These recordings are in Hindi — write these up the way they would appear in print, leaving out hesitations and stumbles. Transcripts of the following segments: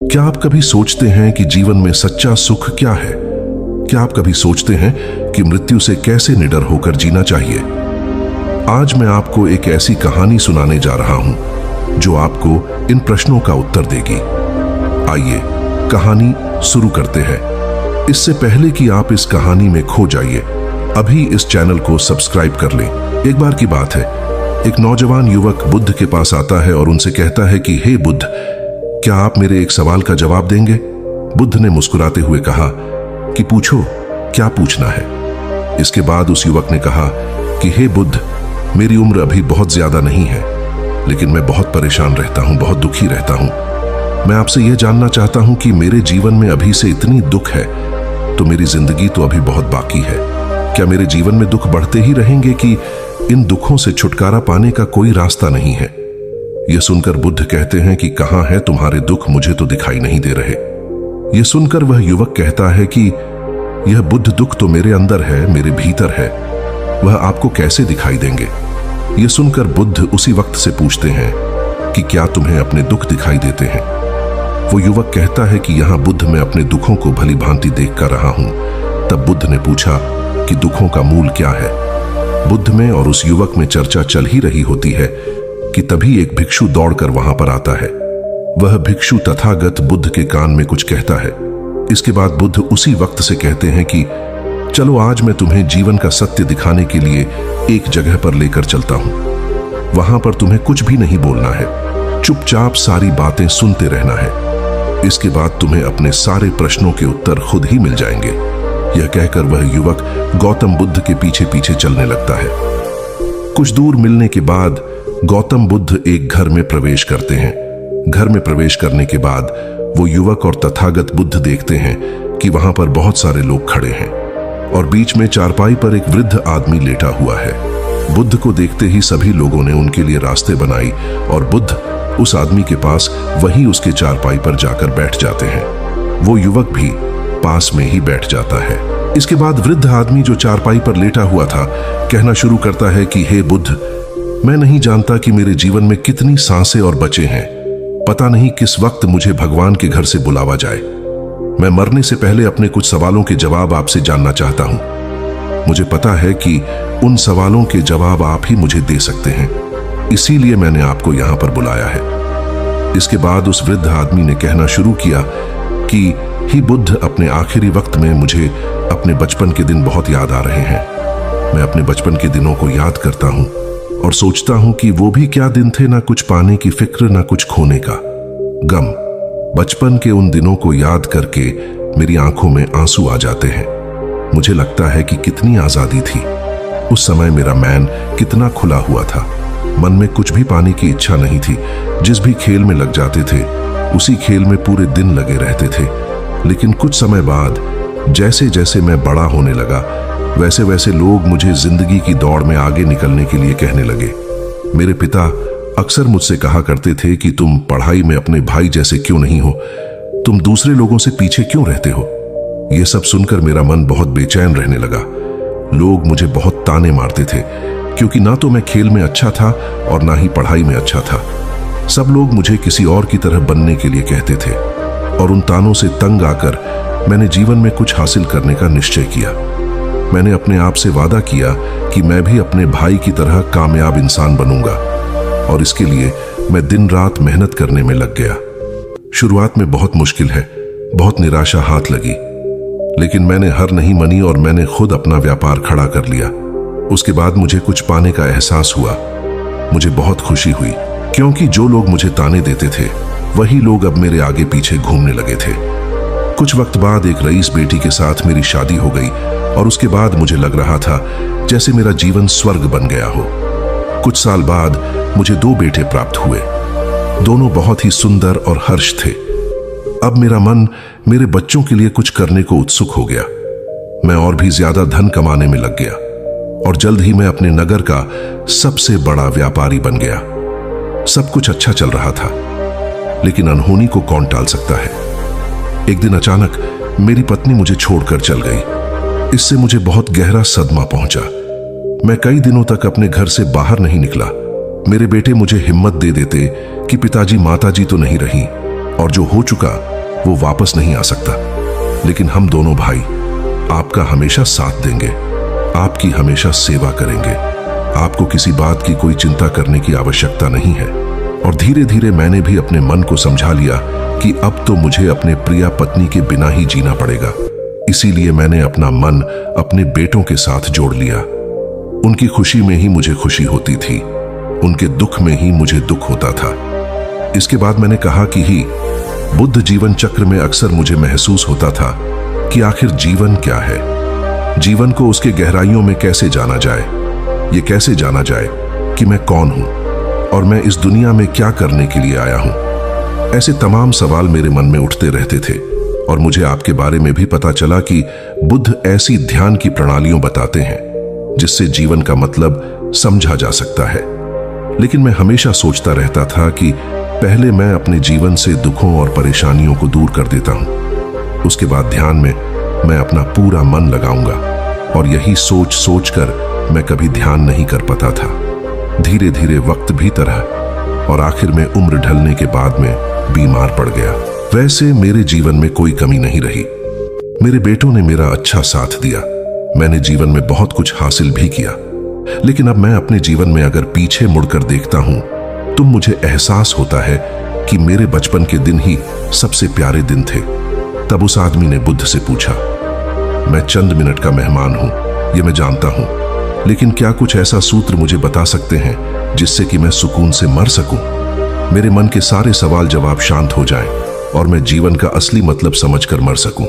क्या आप कभी सोचते हैं कि जीवन में सच्चा सुख क्या है? क्या आप कभी सोचते हैं कि मृत्यु से कैसे निडर होकर जीना चाहिए? आज मैं आपको एक ऐसी कहानी सुनाने जा रहा हूं जो आपको इन प्रश्नों का उत्तर देगी। आइए कहानी शुरू करते हैं। इससे पहले कि आप इस कहानी में खो जाइए, अभी इस चैनल को सब्सक्राइब कर लें। एक बार की बात है, एक नौजवान युवक बुद्ध के पास आता है और उनसे कहता है कि हे बुद्ध, क्या आप मेरे एक सवाल का जवाब देंगे? बुद्ध ने मुस्कुराते हुए कहा कि पूछो, क्या पूछना है? इसके बाद उस युवक ने कहा कि हे बुद्ध, मेरी उम्र अभी बहुत ज्यादा नहीं है, लेकिन मैं बहुत परेशान रहता हूं, बहुत दुखी रहता हूं। मैं आपसे यह जानना चाहता हूं कि मेरे जीवन में अभी से इतनी दुख है तो मेरी जिंदगी तो अभी बहुत बाकी है। क्या मेरे जीवन में दुख बढ़ते ही रहेंगे कि इन दुखों से छुटकारा पाने का कोई रास्ता नहीं है? यह सुनकर बुद्ध कहते हैं कि कहां है तुम्हारे दुख, मुझे तो दिखाई नहीं दे रहे। यह सुनकर वह युवक कहता है कि यह बुद्ध दुख तो मेरे अंदर है, मेरे भीतर है, वह आपको कैसे दिखाई देंगे? यह सुनकर बुद्ध उसी वक्त से पूछते हैं कि क्या तुम्हें अपने दुख दिखाई देते हैं? वो युवक कहता है कि यहां बुद्ध मैं अपने दुखों को भली भांति देख कर रहा हूं। तब बुद्ध ने पूछा कि दुखों का मूल क्या है? बुद्ध में और उस युवक में चर्चा चल ही रही होती है कि तभी एक भिक्षु दौड़कर वहां पर आता है। वह भिक्षु तथागत बुद्ध के कान में कुछ कहता है। इसके बाद बुद्ध उसी वक्त से कहते हैं कि चलो आज मैं तुम्हें जीवन का सत्य दिखाने के लिए एक जगह पर लेकर चलता हूं। वहां पर तुम्हें कुछ भी नहीं बोलना है, चुपचाप सारी बातें सुनते रहना है। इसके बाद तुम्हें अपने सारे प्रश्नों के उत्तर खुद ही मिल जाएंगे। यह कहकर वह युवक गौतम बुद्ध के पीछे पीछे चलने लगता है। कुछ दूर मिलने के बाद गौतम बुद्ध एक घर में प्रवेश करते हैं। घर में प्रवेश करने के बाद वो युवक और तथागत बुद्ध देखते हैं कि वहां पर बहुत सारे लोग खड़े हैं और बीच में चारपाई पर एक वृद्ध आदमी लेटा हुआ है। बुद्ध को देखते ही सभी लोगों ने उनके लिए रास्ते बनाई और बुद्ध उस आदमी के पास वहीं उसके चारपाई पर जाकर बैठ जाते हैं। वो युवक भी पास में ही बैठ जाता है। इसके बाद वृद्ध आदमी जो चारपाई पर लेटा हुआ था कहना शुरू करता है कि हे बुद्ध, मैं नहीं जानता कि मेरे जीवन में कितनी सांसें और बचे हैं। पता नहीं किस वक्त मुझे भगवान के घर से बुलावा जाए। मैं मरने से पहले अपने कुछ सवालों के जवाब आपसे जानना चाहता हूं। मुझे पता है कि उन सवालों के जवाब आप ही मुझे दे सकते हैं, इसीलिए मैंने आपको यहां पर बुलाया है। इसके बाद उस वृद्ध आदमी ने कहना शुरू किया कि ही बुद्ध, अपने आखिरी वक्त में मुझे अपने बचपन के दिन बहुत याद आ रहे हैं। मैं अपने बचपन के दिनों को याद करता हूं और सोचता हूं कि वो भी क्या दिन थे, ना कुछ पाने की फिक्र, ना कुछ खोने का गम। बचपन के उन दिनों को याद करके मेरी आंखों में आंसू आ जाते हैं। मुझे लगता है कि कितनी आजादी थी उस समय, मेरा मैन कितना खुला हुआ था। मन में कुछ भी पाने की इच्छा नहीं थी। जिस भी खेल में लग जाते थे उसी खेल में पूरे दिन लगे रहते थे। लेकिन कुछ समय बाद जैसे जैसे मैं बड़ा होने लगा, वैसे वैसे लोग मुझे जिंदगी की दौड़ में आगे निकलने के लिए कहने लगे। मेरे पिता अक्सर मुझसे कहा करते थे कि तुम पढ़ाई में अपने भाई जैसे क्यों नहीं हो, तुम दूसरे लोगों से पीछे क्यों रहते हो। यह सब सुनकर मेरा मन बहुत बेचैन रहने लगा। लोग मुझे बहुत ताने मारते थे क्योंकि ना तो मैं खेल में अच्छा था और ना ही पढ़ाई में अच्छा था। सब लोग मुझे किसी और की तरह बनने के लिए कहते थे और उन तानों से तंग आकर मैंने जीवन में कुछ हासिल करने का निश्चय किया। मैंने अपने आप से वादा किया कि मैं भी अपने भाई की तरह कामयाब इंसान बनूंगा और इसके लिए मैं दिन रात मेहनत करने में लग गया। शुरुआत में बहुत मुश्किल है, बहुत निराशा हाथ लगी, लेकिन मैंने हार नहीं मानी और मैंने खुद अपना व्यापार खड़ा कर लिया। उसके बाद मुझे कुछ पाने का एहसास हुआ। मुझे बहुत खुशी हुई क्योंकि जो लोग मुझे ताने देते थे वही लोग अब मेरे आगे पीछे घूमने लगे थे। कुछ वक्त बाद एक रईस बेटी के साथ मेरी शादी हो गई और उसके बाद मुझे लग रहा था जैसे मेरा जीवन स्वर्ग बन गया हो। कुछ साल बाद मुझे 2 बेटे प्राप्त हुए। दोनों बहुत ही सुंदर और हर्ष थे। अब मेरा मन मेरे बच्चों के लिए कुछ करने को उत्सुक हो गया। मैं और भी ज्यादा धन कमाने में लग गया और जल्द ही मैं अपने नगर का सबसे बड़ा व्यापारी बन गया। सब कुछ अच्छा चल रहा था, लेकिन अनहोनी को कौन टाल सकता है। एक दिन अचानक मेरी पत्नी मुझे छोड़कर चल गई। इससे मुझे बहुत गहरा सदमा पहुंचा। मैं कई दिनों तक अपने घर से बाहर नहीं निकला। मेरे बेटे मुझे हिम्मत दे देते कि पिताजी माताजी तो नहीं रही और जो हो चुका वो वापस नहीं आ सकता। लेकिन हम दोनों भाई आपका हमेशा साथ देंगे, आपकी हमेशा सेवा करेंगे। आपको किसी बात की कोई चिंता करने की आवश्यकता नहीं है। और धीरे धीरे मैंने भी अपने मन को समझा लिया कि अब तो मुझे अपने प्रिया पत्नी के बिना ही जीना पड़ेगा। इसीलिए मैंने अपना मन अपने बेटों के साथ जोड़ लिया। उनकी खुशी में ही मुझे खुशी होती थी, उनके दुख में ही मुझे दुख होता था। इसके बाद मैंने कहा कि ही बुद्ध जीवन चक्र में अक्सर मुझे महसूस होता था कि आखिर जीवन क्या है। जीवन को उसके गहराइयों में कैसे जाना जाए, ये कैसे जाना जाए कि मैं कौन हूं और मैं इस दुनिया में क्या करने के लिए आया हूं। ऐसे तमाम सवाल मेरे मन में उठते रहते थे। और मुझे आपके बारे में भी पता चला कि बुद्ध ऐसी ध्यान की प्रणालियों बताते हैं जिससे जीवन का मतलब समझा जा सकता है। लेकिन मैं हमेशा सोचता रहता था कि पहले मैं अपने जीवन से दुखों और परेशानियों को दूर कर देता हूं, उसके बाद ध्यान में मैं अपना पूरा मन लगाऊंगा। और यही सोच सोच कर मैं कभी ध्यान नहीं कर पाता था। धीरे धीरे वक्त भी तरह और आखिर में उम्र ढलने के बाद में बीमार पड़ गया। वैसे मेरे जीवन में कोई कमी नहीं रही। मेरे बेटों ने मेरा अच्छा साथ दिया, मैंने जीवन में बहुत कुछ हासिल भी किया। लेकिन अब मैं अपने जीवन में अगर पीछे मुड़कर देखता हूं तो मुझे एहसास होता है कि मेरे बचपन के दिन ही सबसे प्यारे दिन थे। तब उस आदमी ने बुद्ध से पूछा, मैं चंद मिनट का मेहमान हूं, ये मैं जानता हूं, लेकिन क्या कुछ ऐसा सूत्र मुझे बता सकते हैं जिससे कि मैं सुकून से मर सकूं, मेरे मन के सारे सवाल जवाब शांत हो जाएं और मैं जीवन का असली मतलब समझकर मर सकूं।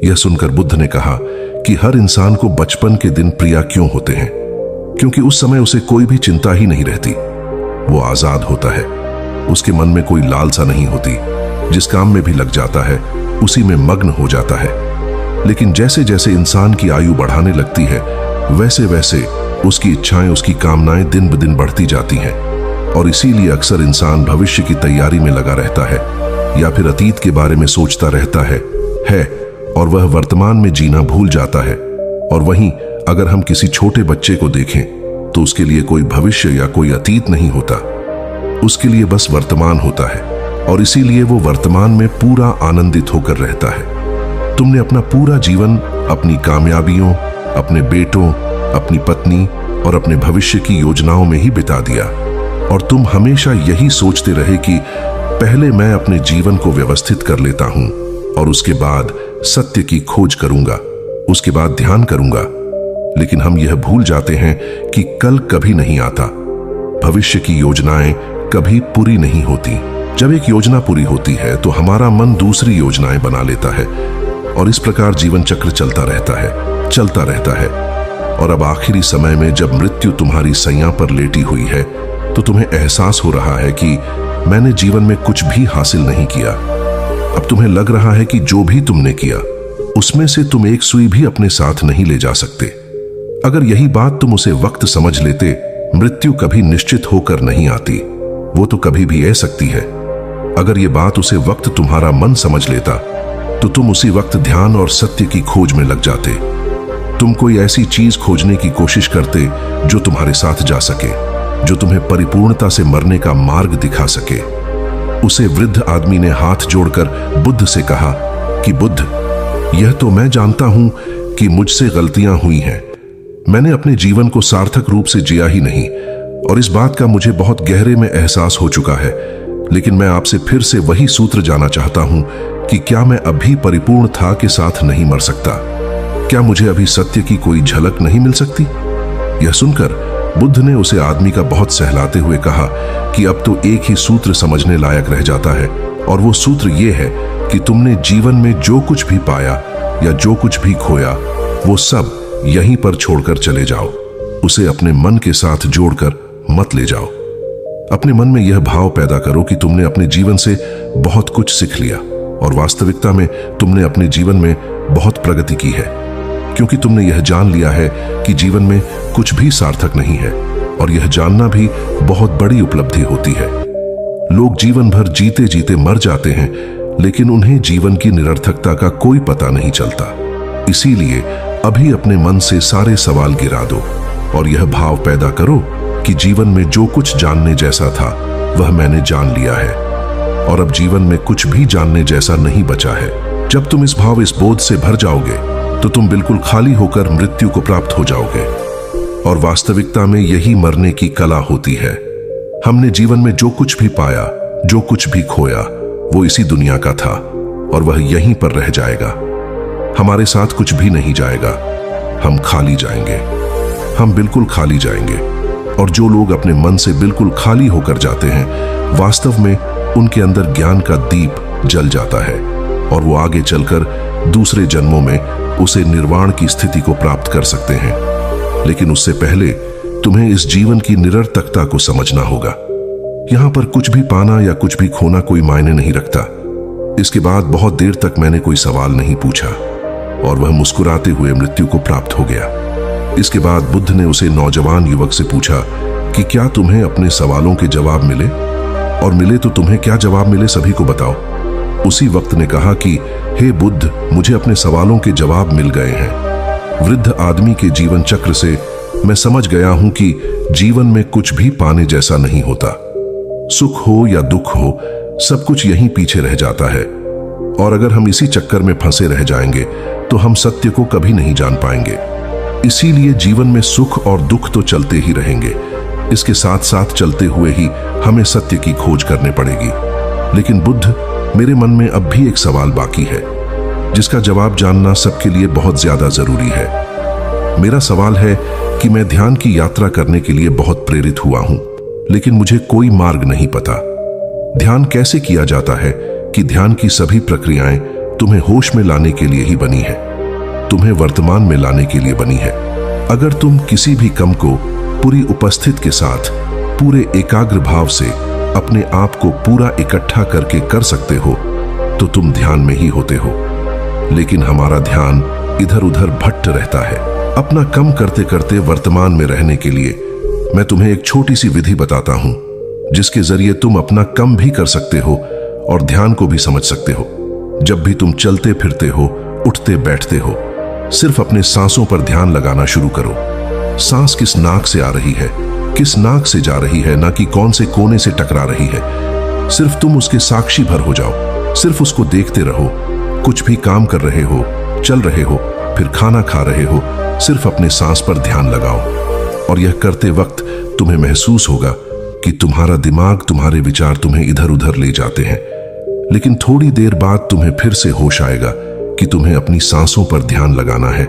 यह सुनकर बुद्ध ने कहा कि हर इंसान को बचपन के दिन प्रिय क्यों होते हैं, क्योंकि उस समय उसे कोई भी चिंता ही नहीं रहती। वो आजाद होता है, उसके मन में कोई लालसा नहीं होती, जिस काम में भी लग जाता है उसी में मग्न हो जाता है। लेकिन जैसे जैसे इंसान की आयु बढ़ाने लगती है वैसे वैसे उसकी इच्छाएं, उसकी कामनाएं दिन ब दिन बढ़ती जाती हैं। और इसीलिए अक्सर इंसान भविष्य की तैयारी में लगा रहता है या फिर अतीत के बारे में सोचता रहता है और वह वर्तमान में जीना भूल जाता है। और वहीं अगर हम किसी छोटे बच्चे को देखें तो उसके लिए कोई भविष्य या कोई अतीत नहीं होता, उसके लिए बस वर्तमान होता है। और इसीलिए वो वर्तमान में पूरा आनंदित होकर रहता है। तुमने अपना पूरा जीवन अपनी कामयाबियों, अपने बेटों, अपनी पत्नी और अपने भविष्य की योजनाओं में ही बिता दिया। और तुम हमेशा यही सोचते रहे कि पहले मैं अपने जीवन को व्यवस्थित कर लेता हूं और उसके बाद सत्य की खोज करूंगा, उसके बाद ध्यान करूंगा। लेकिन हम यह भूल जाते हैं कि कल कभी नहीं आता, भविष्य की योजनाएं कभी पूरी नहीं होती। जब एक योजना पूरी होती है तो हमारा मन दूसरी योजनाएं बना लेता है और इस प्रकार जीवन चक्र चलता रहता है। और अब आखिरी समय में जब मृत्यु तुम्हारी सैया पर लेटी हुई है तो तुम्हें एहसास हो रहा है कि मैंने जीवन में कुछ भी हासिल नहीं किया। अब तुम्हें लग रहा है कि जो भी तुमने किया उसमें से तुम एक सुई भी अपने साथ नहीं ले जा सकते। अगर यही बात तुम उसे वक्त समझ लेते, मृत्यु कभी निश्चित होकर नहीं आती, वो तो कभी भी आ सकती है। अगर ये बात उसे वक्त तुम्हारा मन समझ लेता तो तुम उसी वक्त ध्यान और सत्य की खोज में लग जाते। तुम कोई ऐसी चीज खोजने की कोशिश करते जो तुम्हारे साथ जा सके, जो तुम्हें परिपूर्णता से मरने का मार्ग दिखा सके। उसे वृद्ध आदमी ने हाथ जोड़कर बुद्ध से कहा कि बुद्ध, यह तो मैं जानता हूं कि मुझसे गलतियां हुई हैं, मैंने अपने जीवन को सार्थक रूप से जिया ही नहीं और इस बात का मुझे बहुत गहरे में एहसास हो चुका है। लेकिन मैं आपसे फिर से वही सूत्र जानना चाहता हूं कि क्या मैं अभी परिपूर्ण था के साथ नहीं मर सकता? क्या मुझे अभी सत्य की कोई झलक नहीं मिल सकती? यह सुनकर बुद्ध ने उसे आदमी का बहुत सहलाते हुए कहा कि अब तो एक ही सूत्र समझने लायक रह जाता है और वो सूत्र ये है कि तुमने जीवन में जो कुछ भी पाया या जो कुछ भी खोया वो सब यहीं पर छोड़कर चले जाओ। उसे अपने मन के साथ जोड़कर मत ले जाओ। अपने मन में यह भाव पैदा करो कि तुमने अपने जीवन से बहुत कुछ सीख लिया और वास्तविकता में तुमने अपने जीवन में बहुत प्रगति की है, क्योंकि तुमने यह जान लिया है कि जीवन में कुछ भी सार्थक नहीं है और यह जानना भी बहुत बड़ी उपलब्धि होती है। लोग जीवन भर जीते जीते मर जाते हैं, लेकिन उन्हें जीवन की निरर्थकता का कोई पता नहीं चलता। इसीलिए अभी अपने मन से सारे सवाल गिरा दो और यह भाव पैदा करो कि जीवन में जो कुछ जानने जैसा था वह मैंने जान लिया है। और अब जीवन में कुछ भी जानने जैसा नहीं बचा है। जब तुम इस बोध से भर जाओगे तो तुम बिल्कुल खाली होकर मृत्यु को प्राप्त हो जाओगे। और वास्तविकता में यही मरने की कला होती है। हमने जीवन में जो कुछ भी पाया, जो कुछ भी खोया, वो इसी दुनिया का था और वह यहीं पर रह जाएगा। हमारे साथ कुछ भी नहीं जाएगा। हम खाली जाएंगे, हम बिल्कुल खाली जाएंगे। और जो लोग अपने मन से बिल्कुल खाली होकर जाते हैं, वास्तव में उनके अंदर ज्ञान का दीप जल जाता है और वो आगे चलकर दूसरे जन्मों में उसे निर्वाण की स्थिति को प्राप्त कर सकते हैं। लेकिन उससे पहले तुम्हें इस जीवन की निरर्थकता को समझना होगा। यहां पर कुछ भी पाना या कुछ भी खोना कोई मायने नहीं रखता। इसके बाद बहुत देर तक मैंने कोई सवाल नहीं पूछा और वह मुस्कुराते हुए मृत्यु को प्राप्त हो गया। इसके बाद बुद्ध ने उसे नौजवान युवक से पूछा कि क्या तुम्हें अपने सवालों के जवाब मिले, और मिले तो तुम्हें क्या जवाब मिले सभी को बताओ। उसी वक्त ने कहा कि हे बुद्ध, मुझे अपने सवालों के जवाब मिल गए हैं। वृद्ध आदमी के जीवन चक्र से मैं समझ गया हूं कि जीवन में कुछ भी पाने जैसा नहीं होता। सुख हो या दुख हो, सब कुछ यहीं पीछे रह जाता है। और अगर हम इसी चक्कर में फंसे रह जाएंगे तो हम सत्य को कभी नहीं जान पाएंगे। इसीलिए जीवन में सुख और दुख तो चलते ही रहेंगे। इसके साथ साथ चलते हुए ही हमें सत्य की खोज करने पड़ेगी। लेकिन बुद्ध, मेरे मन में अब भी एक सवाल बाकी है जिसका जवाब जानना सबके लिए बहुत ज्यादा जरूरी है। मेरा सवाल है कि मैं ध्यान की यात्रा करने के लिए बहुत प्रेरित हुआ हूं, लेकिन मुझे कोई मार्ग नहीं पता। ध्यान कैसे किया जाता है कि ध्यान की सभी प्रक्रियाएं तुम्हें होश में लाने के लिए ही बनी है, तुम्हें वर्तमान में लाने के लिए बनी है। अगर तुम किसी भी कम को पूरी उपस्थित के साथ, पूरे एकाग्र भाव से अपने आप को पूरा इकट्ठा करके कर सकते हो तो तुम ध्यान में ही होते हो। लेकिन हमारा ध्यान इधर उधर भटक रहता है। अपना कम करते करते वर्तमान में रहने के लिए मैं तुम्हें एक छोटी सी विधि बताता हूं जिसके जरिए तुम अपना कम भी कर सकते हो और ध्यान को भी समझ सकते हो। जब भी तुम चलते फिरते हो, उठते बैठते हो, सिर्फ अपने सांसों पर ध्यान लगाना शुरू करो। सांस किस नाक से आ रही है, किस नाक से जा रही है, ना कि कौन से कोने से टकरा रही है। सिर्फ तुम उसके साक्षी भर हो जाओ, सिर्फ उसको देखते रहो। कुछ भी काम कर रहे हो, चल रहे हो, फिर खाना खा रहे हो, सिर्फ अपने सांस पर ध्यान लगाओ। और यह करते वक्त तुम्हें महसूस होगा कि तुम्हारा दिमाग, तुम्हारे विचार तुम्हें इधर उधर ले जाते हैं। लेकिन थोड़ी देर बाद तुम्हें फिर से होश आएगा कि तुम्हें अपनी सांसों पर ध्यान लगाना है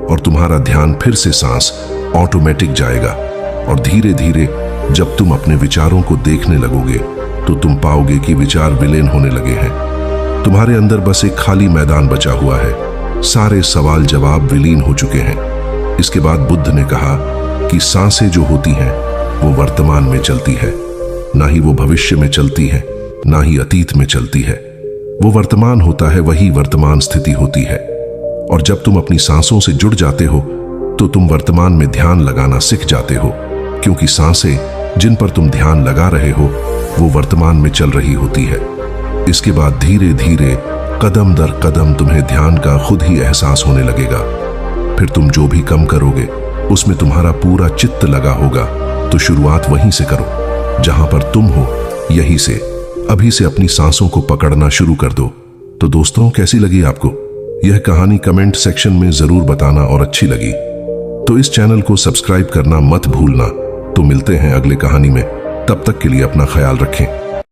और तुम्हारा ध्यान फिर से सांस ऑटोमेटिक जाएगा। और धीरे धीरे जब तुम अपने विचारों को देखने लगोगे तो तुम पाओगे कि विचार विलीन होने लगे हैं। तुम्हारे अंदर बस एक खाली मैदान बचा हुआ है। सारे सवाल जवाब विलीन हो चुके हैं। इसके बाद बुद्ध ने कहा कि सांसें जो होती हैं वो वर्तमान में चलती है, ना ही वो भविष्य में चलती है, ना ही अतीत में चलती है। वो वर्तमान होता है, वही वर्तमान स्थिति होती है। और जब तुम अपनी सांसों से जुड़ जाते हो तो तुम वर्तमान में ध्यान लगाना सीख जाते हो, क्योंकि सांसें जिन पर तुम ध्यान लगा रहे हो वो वर्तमान में चल रही होती है। इसके बाद धीरे धीरे कदम दर कदम तुम्हें ध्यान का खुद ही एहसास होने लगेगा। फिर तुम जो भी कम करोगे उसमें तुम्हारा पूरा चित्त लगा होगा। तो शुरुआत वहीं से करो जहां पर तुम हो, यहीं से अभी से अपनी सांसों को पकड़ना शुरू कर दो। तो दोस्तों, कैसी लगी आपको यह कहानी? कमेंट सेक्शन में जरूर बताना। और अच्छी लगी तो इस चैनल को सब्सक्राइब करना मत भूलना। तो मिलते हैं अगले कहानी में, तब तक के लिए अपना ख्याल रखें।